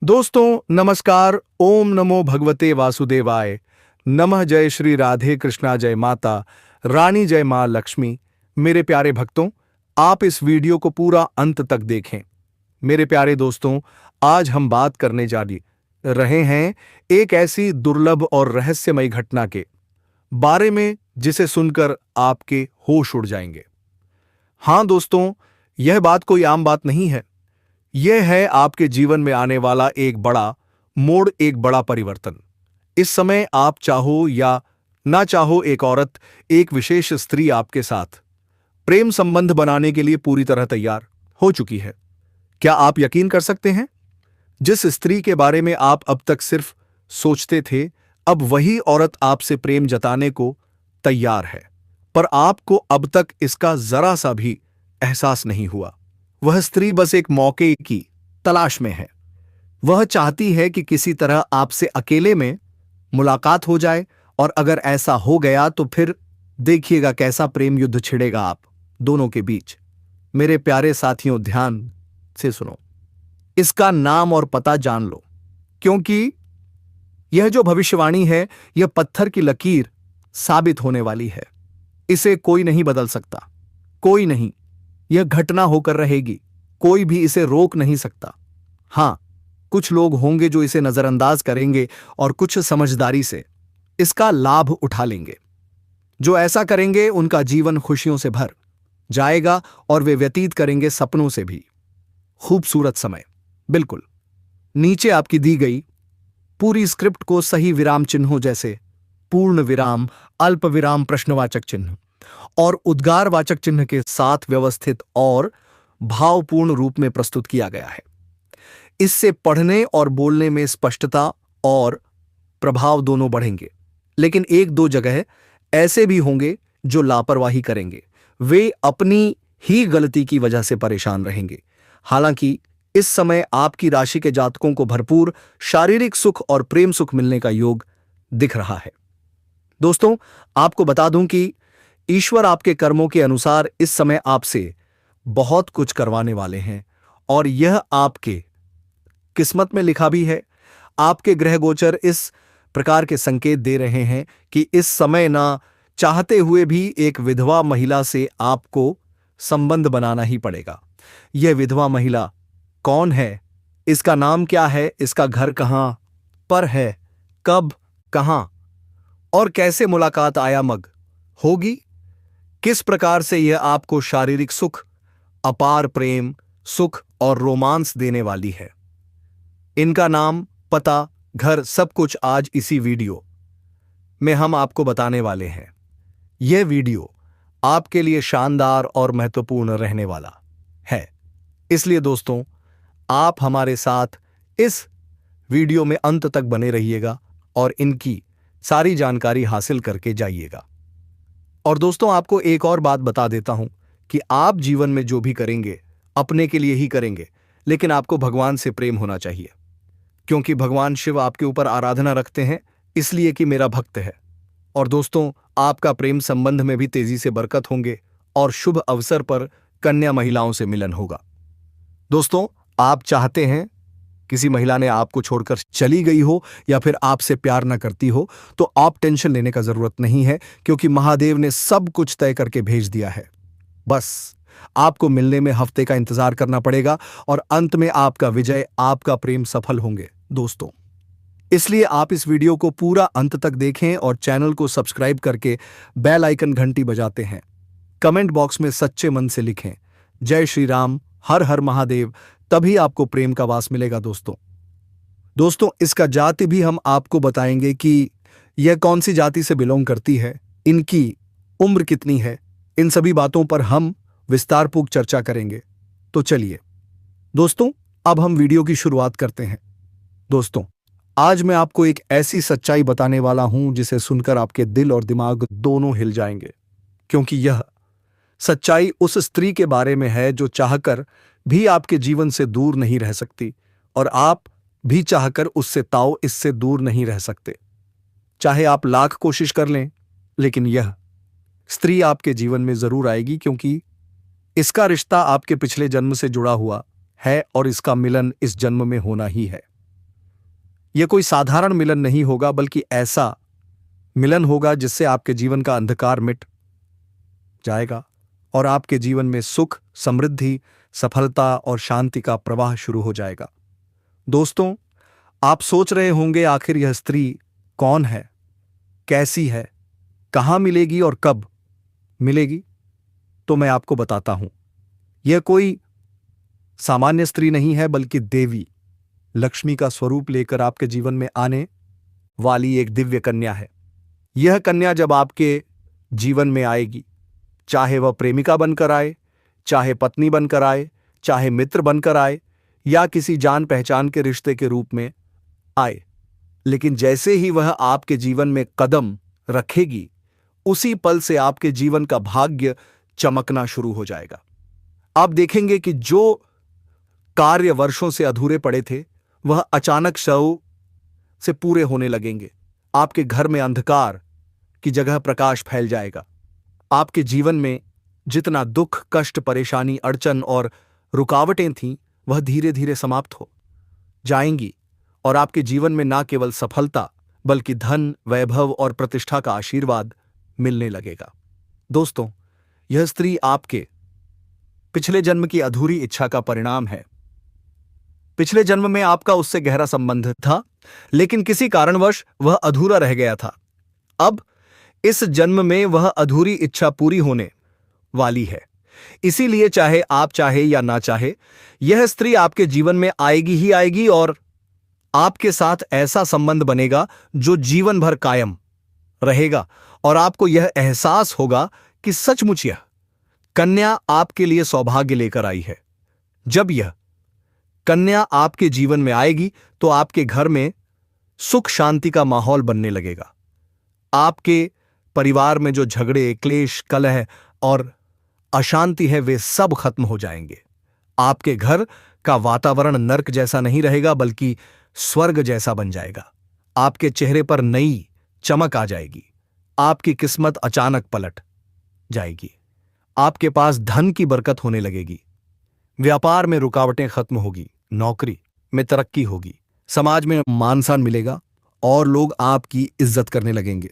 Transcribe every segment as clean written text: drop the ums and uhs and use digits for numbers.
दोस्तों नमस्कार। ओम नमो भगवते वासुदेवाय। नमः। जय श्री राधे कृष्णा, जय माता रानी, जय मां लक्ष्मी। मेरे प्यारे भक्तों, आप इस वीडियो को पूरा अंत तक देखें। मेरे प्यारे दोस्तों, आज हम बात करने जा रहे हैं एक ऐसी दुर्लभ और रहस्यमयी घटना के बारे में जिसे सुनकर आपके होश उड़ जाएंगे। हां दोस्तों, यह बात कोई आम बात नहीं है। यह है आपके जीवन में आने वाला एक बड़ा मोड़, एक बड़ा परिवर्तन। इस समय आप चाहो या ना चाहो, एक औरत, एक विशेष स्त्री आपके साथ प्रेम संबंध बनाने के लिए पूरी तरह तैयार हो चुकी है। क्या आप यकीन कर सकते हैं? जिस स्त्री के बारे में आप अब तक सिर्फ सोचते थे, अब वही औरत आपसे प्रेम जताने को तैयार है। पर आपको अब तक इसका जरा सा भी एहसास नहीं हुआ। वह स्त्री बस एक मौके की तलाश में है। वह चाहती है कि किसी तरह आपसे अकेले में मुलाकात हो जाए, और अगर ऐसा हो गया तो फिर देखिएगा कैसा प्रेम युद्ध छिड़ेगा आप दोनों के बीच। मेरे प्यारे साथियों, ध्यान से सुनो। इसका नाम और पता जान लो, क्योंकि यह जो भविष्यवाणी है, यह पत्थर की लकीर साबित होने वाली है। इसे कोई नहीं बदल सकता, कोई नहीं। यह घटना होकर रहेगी, कोई भी इसे रोक नहीं सकता। हां, कुछ लोग होंगे जो इसे नजरअंदाज करेंगे और कुछ समझदारी से इसका लाभ उठा लेंगे। जो ऐसा करेंगे उनका जीवन खुशियों से भर जाएगा और वे व्यतीत करेंगे सपनों से भी खूबसूरत समय। बिल्कुल नीचे आपकी दी गई पूरी स्क्रिप्ट को सही विराम चिन्हों जैसे पूर्ण विराम, अल्प विराम, प्रश्नवाचक चिन्ह और उद्गारवाचक चिन्ह के साथ व्यवस्थित और भावपूर्ण रूप में प्रस्तुत किया गया है। इससे पढ़ने और बोलने में स्पष्टता और प्रभाव दोनों बढ़ेंगे। लेकिन एक दो जगह ऐसे भी होंगे जो लापरवाही करेंगे। वे अपनी ही गलती की वजह से परेशान रहेंगे। हालांकि इस समय आपकी राशि के जातकों को भरपूर शारीरिक सुख और प्रेम सुख मिलने का योग दिख रहा है। दोस्तों, आपको बता दूं कि ईश्वर आपके कर्मों के अनुसार इस समय आपसे बहुत कुछ करवाने वाले हैं, और यह आपके किस्मत में लिखा भी है। आपके ग्रह गोचर इस प्रकार के संकेत दे रहे हैं कि इस समय ना चाहते हुए भी एक विधवा महिला से आपको संबंध बनाना ही पड़ेगा। यह विधवा महिला कौन है? इसका नाम क्या है? इसका घर कहां पर है? कब, कहां और कैसे मुलाकात आयामग होगी? किस प्रकार से यह आपको शारीरिक सुख, अपार प्रेम सुख और रोमांस देने वाली है? इनका नाम, पता, घर, सब कुछ आज इसी वीडियो में हम आपको बताने वाले हैं। यह वीडियो आपके लिए शानदार और महत्वपूर्ण रहने वाला है। इसलिए दोस्तों, आप हमारे साथ इस वीडियो में अंत तक बने रहिएगा और इनकी सारी जानकारी हासिल करके जाइएगा। और दोस्तों, आपको एक और बात बता देता हूं कि आप जीवन में जो भी करेंगे अपने के लिए ही करेंगे, लेकिन आपको भगवान से प्रेम होना चाहिए, क्योंकि भगवान शिव आपके ऊपर आराधना रखते हैं, इसलिए कि मेरा भक्त है। और दोस्तों, आपका प्रेम संबंध में भी तेजी से बरकत होंगे और शुभ अवसर पर कन्या महिलाओं से मिलन होगा। दोस्तों, आप चाहते हैं किसी महिला ने आपको छोड़कर चली गई हो या फिर आपसे प्यार न करती हो, तो आप टेंशन लेने का जरूरत नहीं है, क्योंकि महादेव ने सब कुछ तय करके भेज दिया है। बस आपको मिलने में हफ्ते का इंतजार करना पड़ेगा और अंत में आपका विजय, आपका प्रेम सफल होंगे दोस्तों। इसलिए आप इस वीडियो को पूरा अंत तक देखें और चैनल को सब्सक्राइब करके बेल आइकन घंटी बजाते हैं। कमेंट बॉक्स में सच्चे मन से लिखें जय श्री राम, हर हर महादेव, तभी आपको प्रेम का वास मिलेगा दोस्तों, इसका जाति भी हम आपको बताएंगे कि यह कौन सी जाति से बिलोंग करती है, इनकी उम्र कितनी है। इन सभी बातों पर हम विस्तारपूर्वक चर्चा करेंगे। तो चलिए दोस्तों, अब हम वीडियो की शुरुआत करते हैं। दोस्तों, आज मैं आपको एक ऐसी सच्चाई बताने वाला हूं जिसे सुनकर आपके दिल और दिमाग दोनों हिल जाएंगे, क्योंकि यह सच्चाई उस स्त्री के बारे में है जो चाहकर भी आपके जीवन से दूर नहीं रह सकती, और आप भी चाहकर उससे इससे दूर नहीं रह सकते। चाहे आप लाख कोशिश कर लें, लेकिन यह स्त्री आपके जीवन में जरूर आएगी, क्योंकि इसका रिश्ता आपके पिछले जन्म से जुड़ा हुआ है और इसका मिलन इस जन्म में होना ही है। यह कोई साधारण मिलन नहीं होगा, बल्कि ऐसा मिलन होगा जिससे आपके जीवन का अंधकार मिट जाएगा और आपके जीवन में सुख, समृद्धि, सफलता और शांति का प्रवाह शुरू हो जाएगा। दोस्तों, आप सोच रहे होंगे आखिर यह स्त्री कौन है, कैसी है, कहां मिलेगी और कब मिलेगी? तो मैं आपको बताता हूं। यह कोई सामान्य स्त्री नहीं है, बल्कि देवी लक्ष्मी का स्वरूप लेकर आपके जीवन में आने वाली एक दिव्य कन्या है। यह कन्या जब आपके जीवन में आएगी, चाहे वह प्रेमिका बनकर आए, चाहे पत्नी बनकर आए, चाहे मित्र बनकर आए या किसी जान पहचान के रिश्ते के रूप में आए, लेकिन जैसे ही वह आपके जीवन में कदम रखेगी, उसी पल से आपके जीवन का भाग्य चमकना शुरू हो जाएगा। आप देखेंगे कि जो कार्य वर्षों से अधूरे पड़े थे, वह अचानक शव से पूरे होने लगेंगे। आपके घर में अंधकार की जगह प्रकाश फैल जाएगा। आपके जीवन में जितना दुख, कष्ट, परेशानी, अड़चन और रुकावटें थीं, वह धीरे धीरे समाप्त हो जाएंगी और आपके जीवन में न केवल सफलता, बल्कि धन, वैभव और प्रतिष्ठा का आशीर्वाद मिलने लगेगा। दोस्तों, यह स्त्री आपके पिछले जन्म की अधूरी इच्छा का परिणाम है। पिछले जन्म में आपका उससे गहरा संबंध था, लेकिन किसी कारणवश वह अधूरा रह गया था। अब इस जन्म में वह अधूरी इच्छा पूरी होने वाली है। इसीलिए चाहे आप चाहे या ना चाहे, यह स्त्री आपके जीवन में आएगी ही आएगी और आपके साथ ऐसा संबंध बनेगा जो जीवन भर कायम रहेगा और आपको यह एहसास होगा कि सचमुच यह कन्या आपके लिए सौभाग्य लेकर आई है। जब यह कन्या आपके जीवन में आएगी तो आपके घर में सुख शांति का माहौल बनने लगेगा। आपके परिवार में जो झगड़े, क्लेश, कलह और अशांति है, वे सब खत्म हो जाएंगे। आपके घर का वातावरण नर्क जैसा नहीं रहेगा, बल्कि स्वर्ग जैसा बन जाएगा। आपके चेहरे पर नई चमक आ जाएगी। आपकी किस्मत अचानक पलट जाएगी। आपके पास धन की बरकत होने लगेगी। व्यापार में रुकावटें खत्म होगी, नौकरी में तरक्की होगी, समाज में मान सम्मान मिलेगा और लोग आपकी इज्जत करने लगेंगे।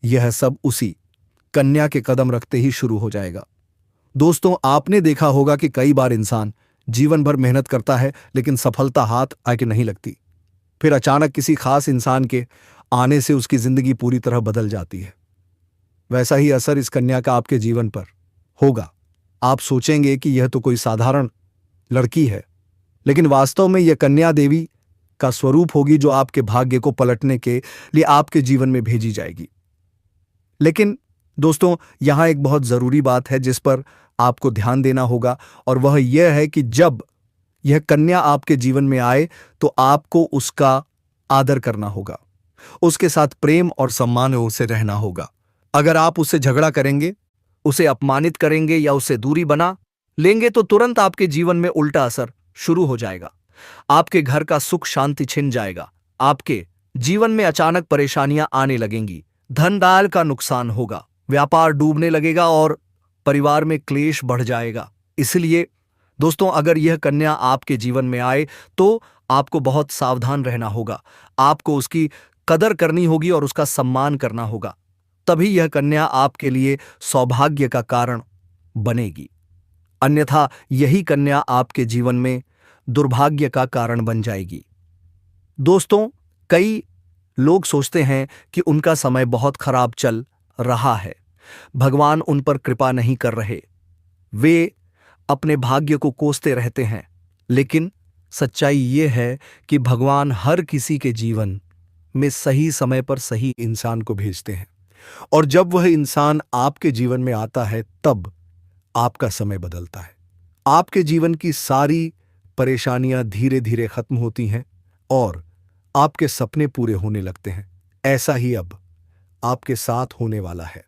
यह सब उसी कन्या के कदम रखते ही शुरू हो जाएगा। दोस्तों, आपने देखा होगा कि कई बार इंसान जीवन भर मेहनत करता है, लेकिन सफलता हाथ आके नहीं लगती। फिर अचानक किसी खास इंसान के आने से उसकी जिंदगी पूरी तरह बदल जाती है। वैसा ही असर इस कन्या का आपके जीवन पर होगा। आप सोचेंगे कि यह तो कोई साधारण लड़की है, लेकिन वास्तव में यह कन्या देवी का स्वरूप होगी, जो आपके भाग्य को पलटने के लिए आपके जीवन में भेजी जाएगी। लेकिन दोस्तों, यहां एक बहुत जरूरी बात है जिस पर आपको ध्यान देना होगा, और वह यह है कि जब यह कन्या आपके जीवन में आए तो आपको उसका आदर करना होगा, उसके साथ प्रेम और सम्मान से रहना होगा। अगर आप उससे झगड़ा करेंगे, उसे अपमानित करेंगे या उससे दूरी बना लेंगे, तो तुरंत आपके जीवन में उल्टा असर शुरू हो जाएगा। आपके घर का सुख शांति छिन जाएगा। आपके जीवन में अचानक परेशानियां आने लगेंगी, धन दाल का नुकसान होगा, व्यापार डूबने लगेगा और परिवार में क्लेश बढ़ जाएगा। इसलिए दोस्तों, अगर यह कन्या आपके जीवन में आए तो आपको बहुत सावधान रहना होगा। आपको उसकी कदर करनी होगी और उसका सम्मान करना होगा। तभी यह कन्या आपके लिए सौभाग्य का कारण बनेगी। अन्यथा यही कन्या आपके जीवन में दुर्भाग्य का कारण बन जाएगी। दोस्तों, कई लोग सोचते हैं कि उनका समय बहुत खराब चल रहा है, भगवान उन पर कृपा नहीं कर रहे, वे अपने भाग्य को कोसते रहते हैं। लेकिन सच्चाई ये है कि भगवान हर किसी के जीवन में सही समय पर सही इंसान को भेजते हैं, और जब वह इंसान आपके जीवन में आता है तब आपका समय बदलता है। आपके जीवन की सारी परेशानियां धीरे धीरे खत्म होती हैं और आपके सपने पूरे होने लगते हैं। ऐसा ही अब आपके साथ होने वाला है।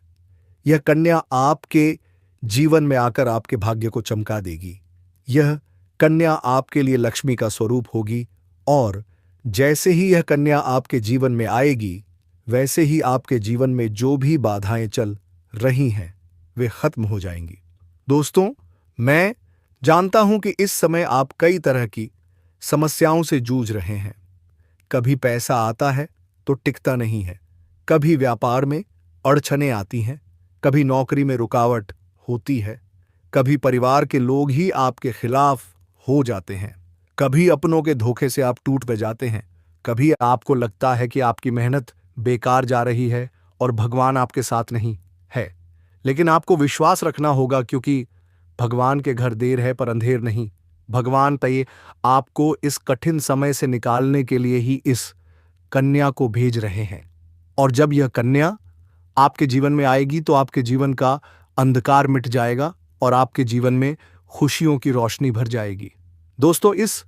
यह कन्या आपके जीवन में आकर आपके भाग्य को चमका देगी। यह कन्या आपके लिए लक्ष्मी का स्वरूप होगी, और जैसे ही यह कन्या आपके जीवन में आएगी, वैसे ही आपके जीवन में जो भी बाधाएं चल रही हैं, वे खत्म हो जाएंगी। दोस्तों, मैं जानता हूं कि इस समय आप कई तरह की समस्याओं से जूझ रहे हैं, कभी पैसा आता है तो टिकता नहीं है, कभी व्यापार में अड़चनें आती हैं, कभी नौकरी में रुकावट होती है, कभी परिवार के लोग ही आपके खिलाफ हो जाते हैं, कभी अपनों के धोखे से आप टूट पे जाते हैं, कभी आपको लगता है कि आपकी मेहनत बेकार जा रही है और भगवान आपके साथ नहीं है। लेकिन आपको विश्वास रखना होगा, क्योंकि भगवान के घर देर है पर अंधेर नहीं। भगवान तय आपको इस कठिन समय से निकालने के लिए ही इस कन्या को भेज रहे हैं। और जब यह कन्या आपके जीवन में आएगी तो आपके जीवन का अंधकार मिट जाएगा और आपके जीवन में खुशियों की रोशनी भर जाएगी। दोस्तों, इस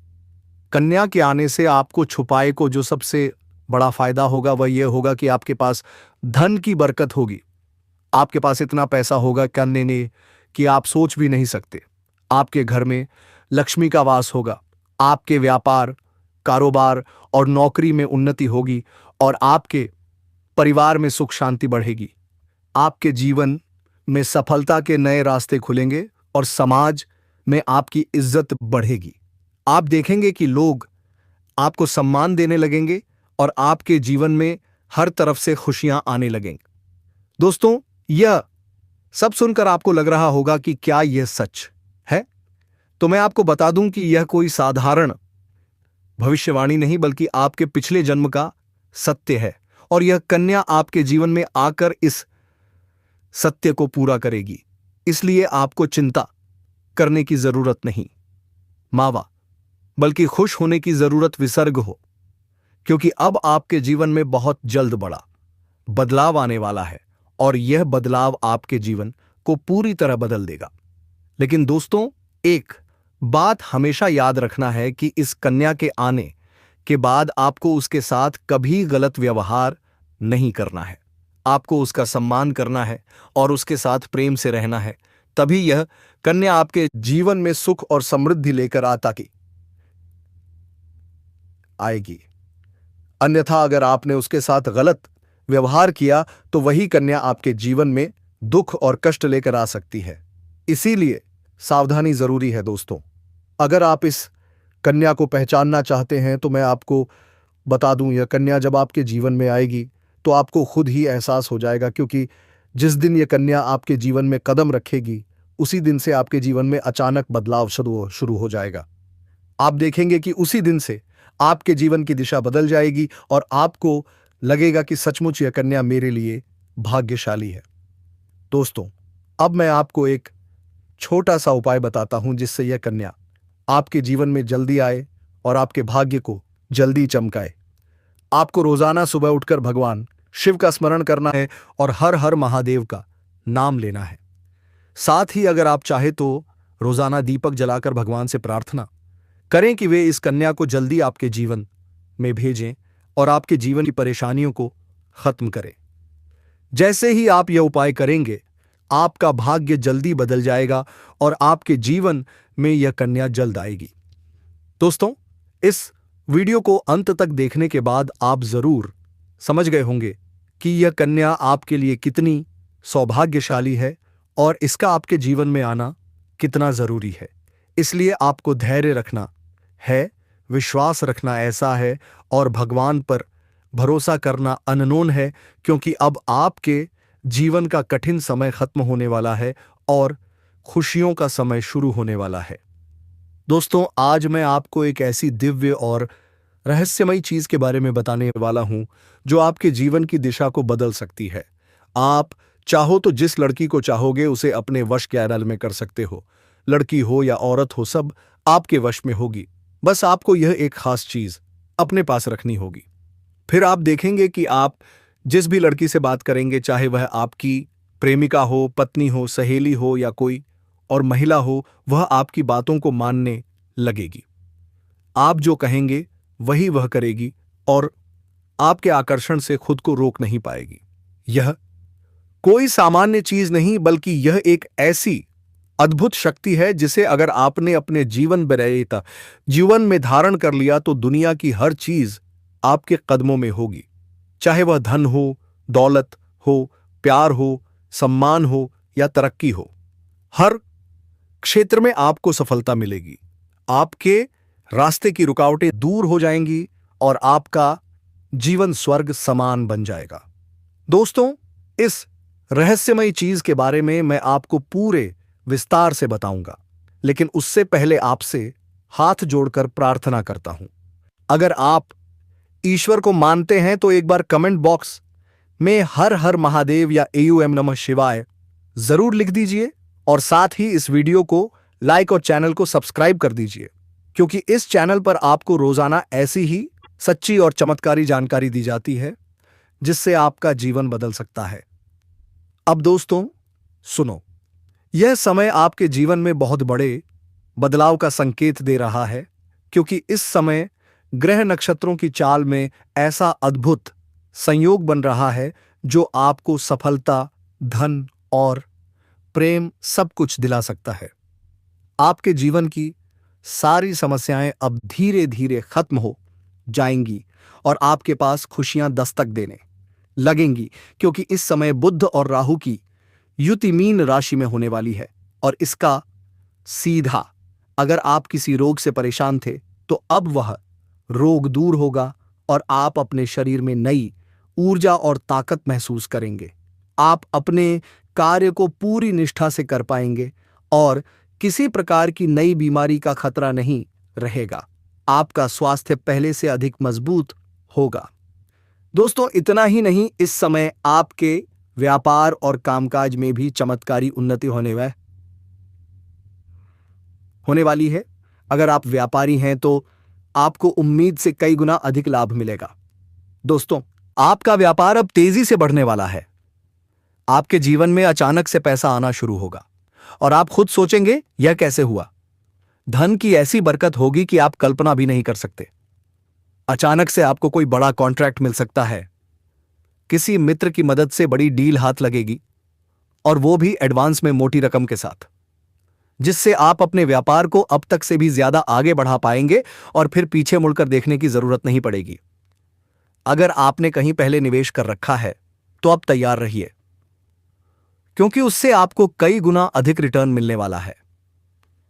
कन्या के आने से आपको छुपाए को जो सबसे बड़ा फायदा होगा वह यह होगा कि आपके पास धन की बरकत होगी। आपके पास इतना पैसा होगा कन्या ने कि आप सोच भी नहीं सकते। आपके घर में लक्ष्मी का वास होगा, आपके व्यापार, कारोबार और नौकरी में उन्नति होगी और आपके परिवार में सुख शांति बढ़ेगी। आपके जीवन में सफलता के नए रास्ते खुलेंगे और समाज में आपकी इज्जत बढ़ेगी। आप देखेंगे कि लोग आपको सम्मान देने लगेंगे और आपके जीवन में हर तरफ से खुशियां आने लगेंगी। दोस्तों, यह सब सुनकर आपको लग रहा होगा कि क्या यह सच है? तो मैं आपको बता दूं कि यह कोई साधारण भविष्यवाणी नहीं बल्कि आपके पिछले जन्म का सत्य है और यह कन्या आपके जीवन में आकर इस सत्य को पूरा करेगी। इसलिए आपको चिंता करने की जरूरत नहीं मावा, बल्कि खुश होने की जरूरत विसर्ग हो, क्योंकि अब आपके जीवन में बहुत जल्द बड़ा बदलाव आने वाला है और यह बदलाव आपके जीवन को पूरी तरह बदल देगा। लेकिन दोस्तों, एक बात हमेशा याद रखना है कि इस कन्या के आने के बाद आपको उसके साथ कभी गलत व्यवहार नहीं करना है। आपको उसका सम्मान करना है और उसके साथ प्रेम से रहना है। तभी यह कन्या आपके जीवन में सुख और समृद्धि लेकर आएगी। अन्यथा अगर आपने उसके साथ गलत व्यवहार किया तो वही कन्या आपके जीवन में दुख और कष्ट लेकर आ सकती है। इसीलिए सावधानी जरूरी है दोस्तों। अगर आप इस कन्या को पहचानना चाहते हैं तो मैं आपको बता दूं, यह कन्या जब आपके जीवन में आएगी तो आपको खुद ही एहसास हो जाएगा, क्योंकि जिस दिन यह कन्या आपके जीवन में कदम रखेगी उसी दिन से आपके जीवन में अचानक बदलाव शुरू हो जाएगा। आप देखेंगे कि उसी दिन से आपके जीवन की दिशा बदल जाएगी और आपको लगेगा कि सचमुच यह कन्या मेरे लिए भाग्यशाली है। दोस्तों, अब मैं आपको एक छोटा सा उपाय बताता हूं जिससे यह कन्या आपके जीवन में जल्दी आए और आपके भाग्य को जल्दी चमकाए। आपको रोजाना सुबह उठकर भगवान शिव का स्मरण करना है और हर हर महादेव का नाम लेना है। साथ ही अगर आप चाहे तो रोजाना दीपक जलाकर भगवान से प्रार्थना करें कि वे इस कन्या को जल्दी आपके जीवन में भेजें और आपके जीवन की परेशानियों को खत्म करें। जैसे ही आप यह उपाय करेंगे, आपका भाग्य जल्दी बदल जाएगा और आपके जीवन में यह कन्या जल्द आएगी। दोस्तों, इस वीडियो को अंत तक देखने के बाद आप जरूर समझ गए होंगे कि यह कन्या आपके लिए कितनी सौभाग्यशाली है और इसका आपके जीवन में आना कितना जरूरी है। इसलिए आपको धैर्य रखना है, विश्वास रखना ऐसा है और भगवान पर भरोसा करना अननोन है, क्योंकि अब आपके जीवन का कठिन समय खत्म होने वाला है और खुशियों का समय शुरू होने वाला है। दोस्तों, आज मैं आपको एक ऐसी दिव्य और रहस्यमयी चीज के बारे में बताने वाला हूं जो आपके जीवन की दिशा को बदल सकती है। आप चाहो तो जिस लड़की को चाहोगे उसे अपने वश के आड़ल में कर सकते हो। लड़की हो या औरत हो, सब आपके वश में होगी। बस आपको यह एक खास चीज अपने पास रखनी होगी। फिर आप देखेंगे कि आप जिस भी लड़की से बात करेंगे, चाहे वह आपकी प्रेमिका हो, पत्नी हो, सहेली हो या कोई और महिला हो, वह आपकी बातों को मानने लगेगी। आप जो कहेंगे वही वह करेगी और आपके आकर्षण से खुद को रोक नहीं पाएगी। यह कोई सामान्य चीज नहीं बल्कि यह एक ऐसी अद्भुत शक्ति है जिसे अगर आपने अपने जीवन में धारण कर लिया तो दुनिया की हर चीज आपके कदमों में होगी। चाहे वह धन हो, दौलत हो, प्यार हो, सम्मान हो या तरक्की हो, हर क्षेत्र में आपको सफलता मिलेगी। आपके रास्ते की रुकावटें दूर हो जाएंगी और आपका जीवन स्वर्ग समान बन जाएगा। दोस्तों, इस रहस्यमयी चीज के बारे में मैं आपको पूरे विस्तार से बताऊंगा, लेकिन उससे पहले आपसे हाथ जोड़कर प्रार्थना करता हूं। अगर आप ईश्वर को मानते हैं तो एक बार कमेंट बॉक्स में हर हर महादेव या एयूएम नमः शिवाय जरूर लिख दीजिए और साथ ही इस वीडियो को लाइक और चैनल को सब्सक्राइब कर दीजिए, क्योंकि इस चैनल पर आपको रोजाना ऐसी ही सच्ची और चमत्कारी जानकारी दी जाती है जिससे आपका जीवन बदल सकता है। अब दोस्तों सुनो, यह समय आपके जीवन में बहुत बड़े बदलाव का संकेत दे रहा है, क्योंकि इस समय ग्रह नक्षत्रों की चाल में ऐसा अद्भुत संयोग बन रहा है जो आपको सफलता, धन और प्रेम सब कुछ दिला सकता है। आपके जीवन की सारी समस्याएं अब धीरे धीरे खत्म हो जाएंगी और आपके पास खुशियां दस्तक देने लगेंगी, क्योंकि इस समय बुध और राहु की युति मीन राशि में होने वाली है। और इसका सीधा, अगर आप किसी रोग से परेशान थे तो अब वह रोग दूर होगा और आप अपने शरीर में नई ऊर्जा और ताकत महसूस करेंगे। आप अपने कार्य को पूरी निष्ठा से कर पाएंगे और किसी प्रकार की नई बीमारी का खतरा नहीं रहेगा। आपका स्वास्थ्य पहले से अधिक मजबूत होगा। दोस्तों, इतना ही नहीं, इस समय आपके व्यापार और कामकाज में भी चमत्कारी उन्नति होने वाली है। अगर आप व्यापारी हैं तो आपको उम्मीद से कई गुना अधिक लाभ मिलेगा। दोस्तों, आपका व्यापार अब तेजी से बढ़ने वाला है। आपके जीवन में अचानक से पैसा आना शुरू होगा और आप खुद सोचेंगे यह कैसे हुआ। धन की ऐसी बरकत होगी कि आप कल्पना भी नहीं कर सकते। अचानक से आपको कोई बड़ा कॉन्ट्रैक्ट मिल सकता है, किसी मित्र की मदद से बड़ी डील हाथ लगेगी, और वो भी एडवांस में मोटी रकम के साथ, जिससे आप अपने व्यापार को अब तक से भी ज्यादा आगे बढ़ा पाएंगे और फिर पीछे मुड़कर देखने की जरूरत नहीं पड़ेगी। अगर आपने कहीं पहले निवेश कर रखा है तो अब तैयार रहिए, क्योंकि उससे आपको कई गुना अधिक रिटर्न मिलने वाला है।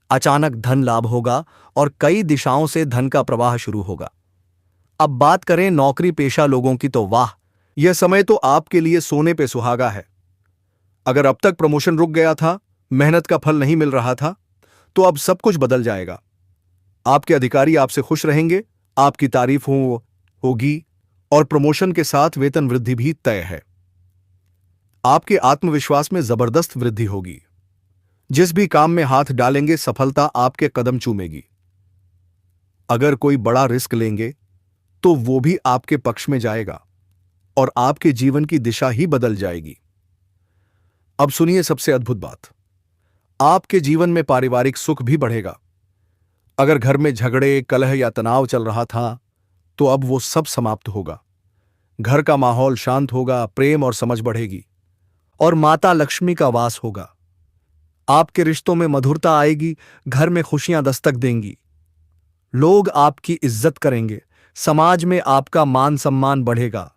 अचानक धन लाभ होगा और कई दिशाओं से धन का प्रवाह शुरू होगा। अब बात करें नौकरी पेशा लोगों की तो वाह, यह समय तो आपके लिए सोने पे सुहागा है। अगर अब तक प्रमोशन रुक गया था, मेहनत का फल नहीं मिल रहा था, तो अब सब कुछ बदल जाएगा। आपके अधिकारी आपसे खुश रहेंगे, आपकी तारीफ होगी और प्रमोशन के साथ वेतन वृद्धि भी तय है। आपके आत्मविश्वास में जबरदस्त वृद्धि होगी। जिस भी काम में हाथ डालेंगे सफलता आपके कदम चूमेगी। अगर कोई बड़ा रिस्क लेंगे तो वो भी आपके पक्ष में जाएगा और आपके जीवन की दिशा ही बदल जाएगी। अब सुनिए सबसे अद्भुत बात, आपके जीवन में पारिवारिक सुख भी बढ़ेगा। अगर घर में झगड़े, कलह या तनाव चल रहा था तो अब वो सब समाप्त होगा। घर का माहौल शांत होगा, प्रेम और समझ बढ़ेगी और माता लक्ष्मी का वास होगा। आपके रिश्तों में मधुरता आएगी, घर में खुशियां दस्तक देंगी, लोग आपकी इज्जत करेंगे, समाज में आपका मान सम्मान बढ़ेगा।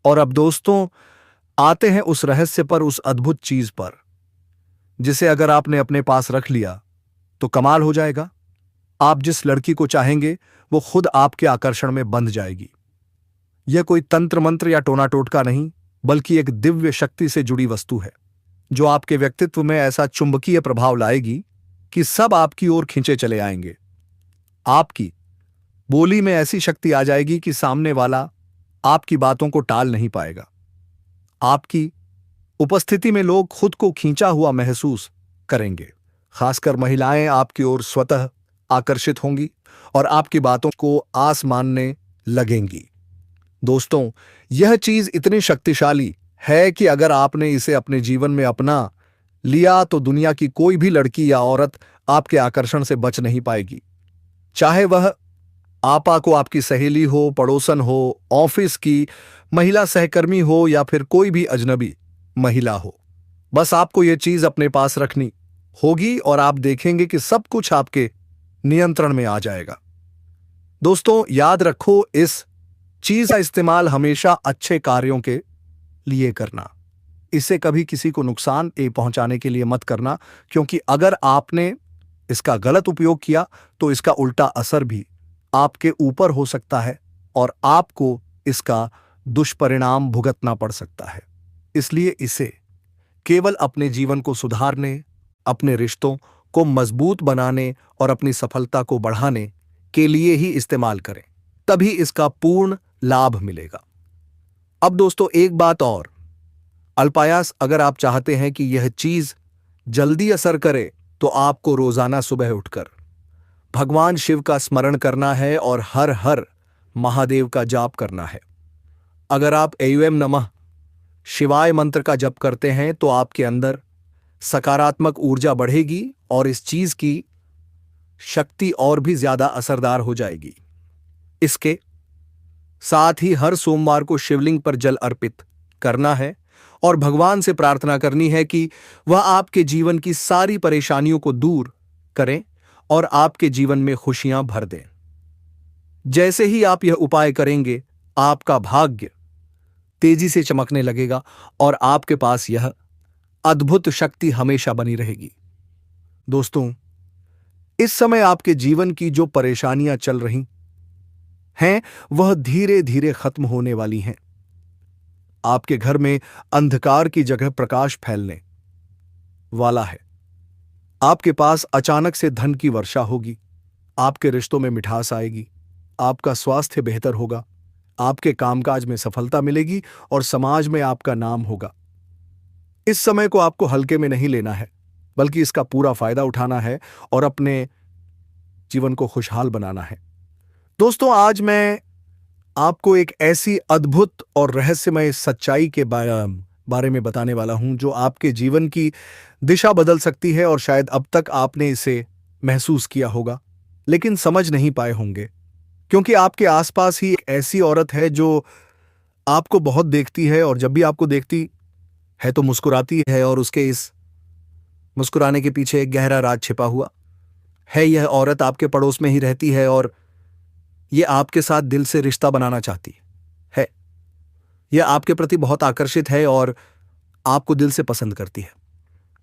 और अब दोस्तों आते हैं उस रहस्य पर, उस अद्भुत चीज पर, जिसे अगर आपने अपने पास रख लिया तो कमाल हो जाएगा। आप जिस लड़की को चाहेंगे वो खुद आपके आकर्षण में बंध जाएगी। यह कोई तंत्र मंत्र या टोना टोटका नहीं, बल्कि एक दिव्य शक्ति से जुड़ी वस्तु है जो आपके व्यक्तित्व में ऐसा चुंबकीय प्रभाव लाएगी कि सब आपकी ओर खींचे चले आएंगे। आपकी बोली में ऐसी शक्ति आ जाएगी कि सामने वाला आपकी बातों को टाल नहीं पाएगा। आपकी उपस्थिति में लोग खुद को खींचा हुआ महसूस करेंगे। खासकर महिलाएं आपकी ओर स्वतः आकर्षित होंगी और आपकी बातों को आस मानने लगेंगी। दोस्तों, यह चीज इतनी शक्तिशाली है कि अगर आपने इसे अपने जीवन में अपना लिया तो दुनिया की कोई भी लड़की या औरत आपके आकर्षण से बच नहीं पाएगी। चाहे वह आपा को आपकी सहेली हो, पड़ोसन हो, ऑफिस की महिला सहकर्मी हो या फिर कोई भी अजनबी महिला हो। बस आपको यह चीज अपने पास रखनी होगी और आप देखेंगे कि सब कुछ आपके नियंत्रण में आ जाएगा। दोस्तों याद रखो, इस चीज का इस्तेमाल हमेशा अच्छे कार्यों के लिए करना। इसे कभी किसी को नुकसान पहुंचाने के लिए मत करना, क्योंकि अगर आपने इसका गलत उपयोग किया तो इसका उल्टा असर भी आपके ऊपर हो सकता है और आपको इसका दुष्परिणाम भुगतना पड़ सकता है। इसलिए इसे केवल अपने जीवन को सुधारने, अपने रिश्तों को मजबूत बनाने और अपनी सफलता को बढ़ाने के लिए ही इस्तेमाल करें, तभी इसका पूर्ण लाभ मिलेगा। अब दोस्तों एक बात और, अल्पायास अगर आप चाहते हैं कि यह चीज जल्दी असर करे तो आपको रोजाना सुबह उठकर भगवान शिव का स्मरण करना है और हर हर महादेव का जाप करना है। अगर आप एम नमः शिवाय मंत्र का जप करते हैं तो आपके अंदर सकारात्मक ऊर्जा बढ़ेगी और इस चीज की शक्ति और भी ज्यादा असरदार हो जाएगी। इसके साथ ही हर सोमवार को शिवलिंग पर जल अर्पित करना है और भगवान से प्रार्थना करनी है कि वह आपके जीवन की सारी परेशानियों को दूर करें और आपके जीवन में खुशियां भर दें। जैसे ही आप यह उपाय करेंगे, आपका भाग्य तेजी से चमकने लगेगा और आपके पास यह अद्भुत शक्ति हमेशा बनी रहेगी। दोस्तों, इस समय आपके जीवन की जो परेशानियां चल रही हैं, वह धीरे धीरे खत्म होने वाली हैं। आपके घर में अंधकार की जगह प्रकाश फैलने वाला है। आपके पास अचानक से धन की वर्षा होगी, आपके रिश्तों में मिठास आएगी, आपका स्वास्थ्य बेहतर होगा, आपके कामकाज में सफलता मिलेगी और समाज में आपका नाम होगा। इस समय को आपको हल्के में नहीं लेना है, बल्कि इसका पूरा फायदा उठाना है और अपने जीवन को खुशहाल बनाना है। दोस्तों, आज मैं आपको एक ऐसी अद्भुत और रहस्यमय सच्चाई के बारे में बताने वाला हूं जो आपके जीवन की दिशा बदल सकती है और शायद अब तक आपने इसे महसूस किया होगा, लेकिन समझ नहीं पाए होंगे, क्योंकि आपके आसपास ही एक ऐसी औरत है जो आपको बहुत देखती है और जब भी आपको देखती है तो मुस्कुराती है और उसके इस मुस्कुराने के पीछे एक गहरा राज छिपा हुआ है। यह औरत आपके पड़ोस में ही रहती है और यह आपके साथ दिल से रिश्ता बनाना चाहती है। यह आपके प्रति बहुत आकर्षित है और आपको दिल से पसंद करती है,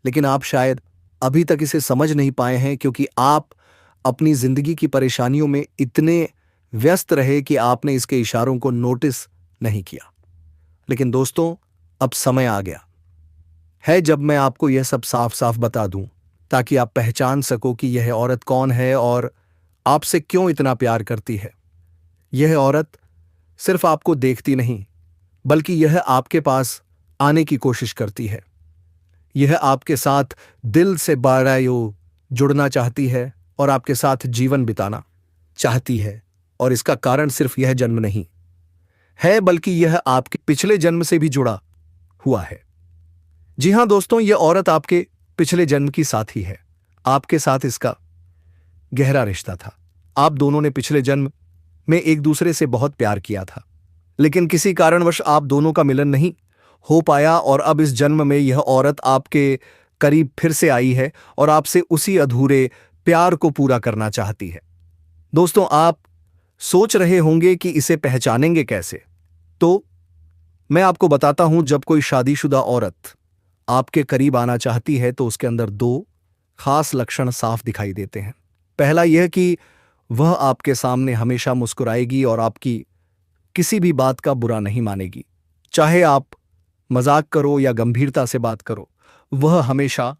लेकिन आप शायद अभी तक इसे समझ नहीं पाए हैं, क्योंकि आप अपनी जिंदगी की परेशानियों में इतने व्यस्त रहे कि आपने इसके इशारों को नोटिस नहीं किया। लेकिन दोस्तों, अब समय आ गया है जब मैं आपको यह सब साफ साफ बता दूं, ताकि आप पहचान सको कि यह औरत कौन है और आपसे क्यों इतना प्यार करती है। यह औरत सिर्फ आपको देखती नहीं, बल्कि यह आपके पास आने की कोशिश करती है। यह आपके साथ दिल से बारायो जुड़ना चाहती है और आपके साथ जीवन बिताना चाहती है। और इसका कारण सिर्फ यह जन्म नहीं है, बल्कि यह आपके पिछले जन्म से भी जुड़ा हुआ है। जी हां दोस्तों, यह औरत आपके पिछले जन्म की साथी है। आपके साथ इसका गहरा रिश्ता था। आप दोनों ने पिछले जन्म में एक दूसरे से बहुत प्यार किया था, लेकिन किसी कारणवश आप दोनों का मिलन नहीं हो पाया और अब इस जन्म में यह औरत आपके करीब फिर से आई है और आपसे उसी अधूरे प्यार को पूरा करना चाहती है। दोस्तों, आप सोच रहे होंगे कि इसे पहचानेंगे कैसे, तो मैं आपको बताता हूं। जब कोई शादीशुदा औरत आपके करीब आना चाहती है तो उसके अंदर दो खास लक्षण साफ दिखाई देते हैं। पहला यह कि वह आपके सामने हमेशा मुस्कुराएगी और आपकी किसी भी बात का बुरा नहीं मानेगी। चाहे आप मजाक करो या गंभीरता से बात करो, वह हमेशा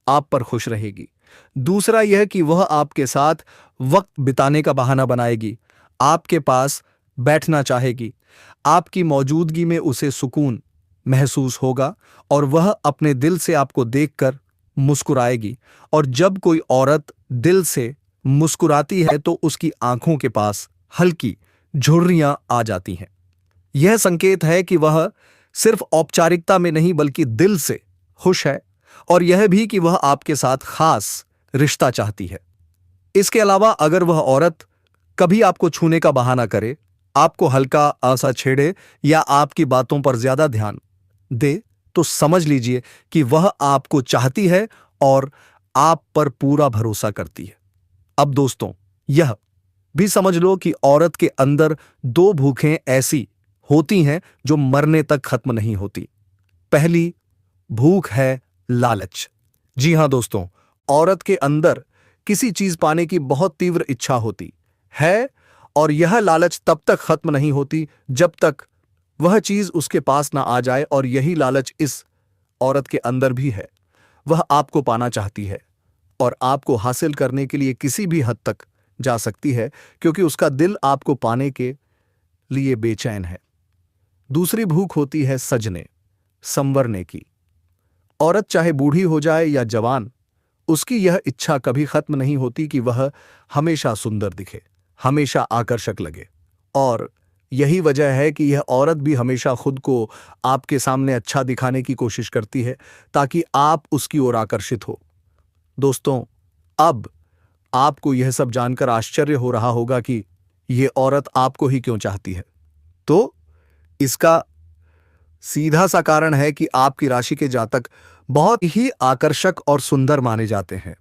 आप पर खुश रहेगी। दूसरा यह कि वह आपके साथ वक्त बिताने का बहाना बनाएगी, आपके पास बैठना चाहेगी। आपकी मौजूदगी में उसे सुकून महसूस होगा और वह अपने दिल से आपको देखकर मुस्कुराएगी। और जब कोई औरत दिल से मुस्कुराती है तो उसकी आंखों के पास हल्की झुर्रियां आ जाती हैं। यह संकेत है कि वह सिर्फ औपचारिकता में नहीं बल्कि दिल से खुश है, और यह भी कि वह आपके साथ खास रिश्ता चाहती है। इसके अलावा अगर वह औरत कभी आपको छूने का बहाना करे, आपको हल्का आसा छेड़े या आपकी बातों पर ज्यादा ध्यान दे, तो समझ लीजिए कि वह आपको चाहती है और आप पर पूरा भरोसा करती है। अब दोस्तों, यह भी समझ लो कि औरत के अंदर दो भूखें ऐसी होती हैं जो मरने तक खत्म नहीं होती। पहली भूख है लालच। जी हां दोस्तों, औरत के अंदर किसी चीज पाने की बहुत तीव्र इच्छा होती है और यह लालच तब तक खत्म नहीं होती जब तक वह चीज उसके पास ना आ जाए, और यही लालच इस औरत के अंदर भी है। वह आपको पाना चाहती है और आपको हासिल करने के लिए किसी भी हद तक जा सकती है, क्योंकि उसका दिल आपको पाने के लिए बेचैन है। दूसरी भूख होती है सजने, संवरने की। औरत चाहे बूढ़ी हो जाए या जवान, उसकी यह इच्छा कभी खत्म नहीं होती कि वह हमेशा सुंदर दिखे, हमेशा आकर्षक लगे। और यही वजह है कि यह औरत भी हमेशा खुद को आपके सामने अच्छा दिखाने की कोशिश करती है, ताकि आप उसकी ओर आकर्षित हो। दोस्तों, अब आपको यह सब जानकर आश्चर्य हो रहा होगा कि यह औरत आपको ही क्यों चाहती है। तो इसका सीधा सा कारण है कि आपकी राशि के जातक बहुत ही आकर्षक और सुंदर माने जाते हैं।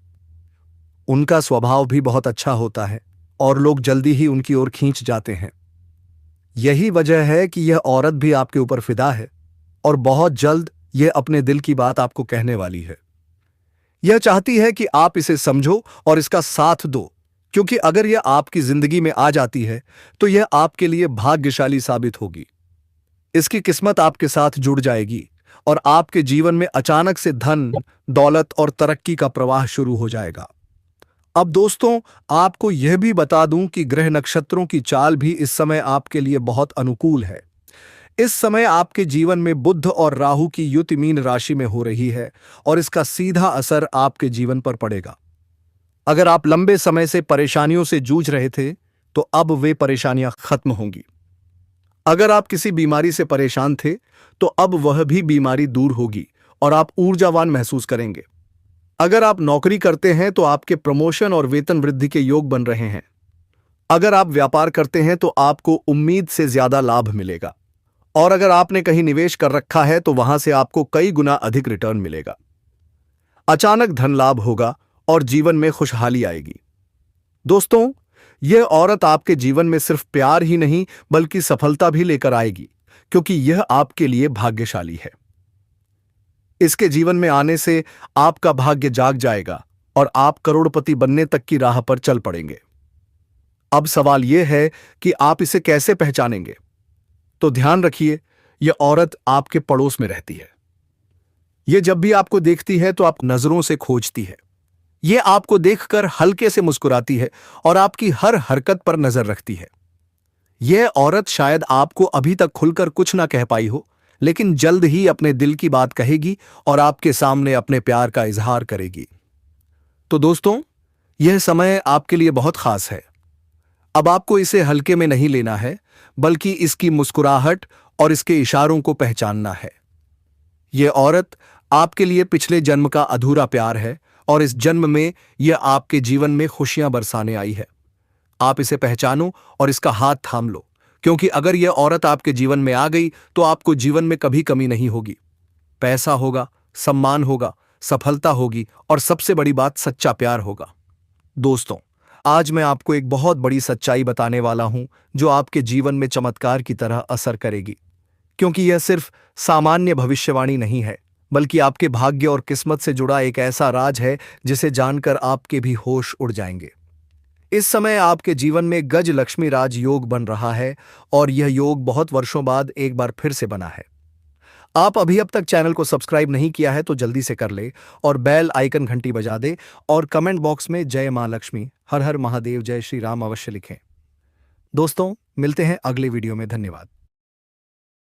उनका स्वभाव भी बहुत अच्छा होता है और लोग जल्दी ही उनकी ओर खींच जाते हैं। यही वजह है कि यह औरत भी आपके ऊपर फिदा है और बहुत जल्द यह अपने दिल की बात आपको कहने वाली है। यह चाहती है कि आप इसे समझो और इसका साथ दो, क्योंकि अगर यह आपकी जिंदगी में आ जाती है तो यह आपके लिए भाग्यशाली साबित होगी। इसकी किस्मत आपके साथ जुड़ जाएगी और आपके जीवन में अचानक से धन, दौलत और तरक्की का प्रवाह शुरू हो जाएगा। अब दोस्तों, आपको यह भी बता दूं कि ग्रह नक्षत्रों की चाल भी इस समय आपके लिए बहुत अनुकूल है। इस समय आपके जीवन में बुध और राहु की युति मीन राशि में हो रही है और इसका सीधा असर आपके जीवन पर पड़ेगा। अगर आप लंबे समय से परेशानियों से जूझ रहे थे तो अब वे परेशानियां खत्म होंगी। अगर आप किसी बीमारी से परेशान थे तो अब वह भी बीमारी दूर होगी और आप ऊर्जावान महसूस करेंगे। अगर आप नौकरी करते हैं तो आपके प्रमोशन और वेतन वृद्धि के योग बन रहे हैं। अगर आप व्यापार करते हैं तो आपको उम्मीद से ज्यादा लाभ मिलेगा, और अगर आपने कहीं निवेश कर रखा है तो वहां से आपको कई गुना अधिक रिटर्न मिलेगा। अचानक धन लाभ होगा और जीवन में खुशहाली आएगी। दोस्तों, यह औरत आपके जीवन में सिर्फ प्यार ही नहीं बल्कि सफलता भी लेकर आएगी, क्योंकि यह आपके लिए भाग्यशाली है। इसके जीवन में आने से आपका भाग्य जाग जाएगा और आप करोड़पति बनने तक की राह पर चल पड़ेंगे। अब सवाल यह है कि आप इसे कैसे पहचानेंगे। तो ध्यान रखिए, यह औरत आपके पड़ोस में रहती है। यह जब भी आपको देखती है तो आप नजरों से खोजती है। यह आपको देखकर हल्के से मुस्कुराती है और आपकी हर हरकत पर नजर रखती है। यह औरत शायद आपको अभी तक खुलकर कुछ ना कह पाई हो, लेकिन जल्द ही अपने दिल की बात कहेगी और आपके सामने अपने प्यार का इजहार करेगी। तो दोस्तों, यह समय आपके लिए बहुत खास है। अब आपको इसे हल्के में नहीं लेना है, बल्कि इसकी मुस्कुराहट और इसके इशारों को पहचानना है। यह औरत आपके लिए पिछले जन्म का अधूरा प्यार है और इस जन्म में यह आपके जीवन में खुशियां बरसाने आई है। आप इसे पहचानो और इसका हाथ थाम लो, क्योंकि अगर यह औरत आपके जीवन में आ गई तो आपको जीवन में कभी कमी नहीं होगी। पैसा होगा, सम्मान होगा, सफलता होगी और सबसे बड़ी बात, सच्चा प्यार होगा। दोस्तों, आज मैं आपको एक बहुत बड़ी सच्चाई बताने वाला हूं जो आपके जीवन में चमत्कार की तरह असर करेगी, क्योंकि यह सिर्फ सामान्य भविष्यवाणी नहीं है, बल्कि आपके भाग्य और किस्मत से जुड़ा एक ऐसा राज है जिसे जानकर आपके भी होश उड़ जाएंगे। इस समय आपके जीवन में गज लक्ष्मी राज योग बन रहा है और यह योग बहुत वर्षों बाद एक बार फिर से बना है। आप अभी अब तक चैनल को सब्सक्राइब नहीं किया है तो जल्दी से कर ले और बेल आइकन घंटी बजा दे और कमेंट बॉक्स में जय मां लक्ष्मी, हर हर महादेव, जय श्री राम अवश्य लिखें। दोस्तों, मिलते हैं अगले वीडियो में। धन्यवाद।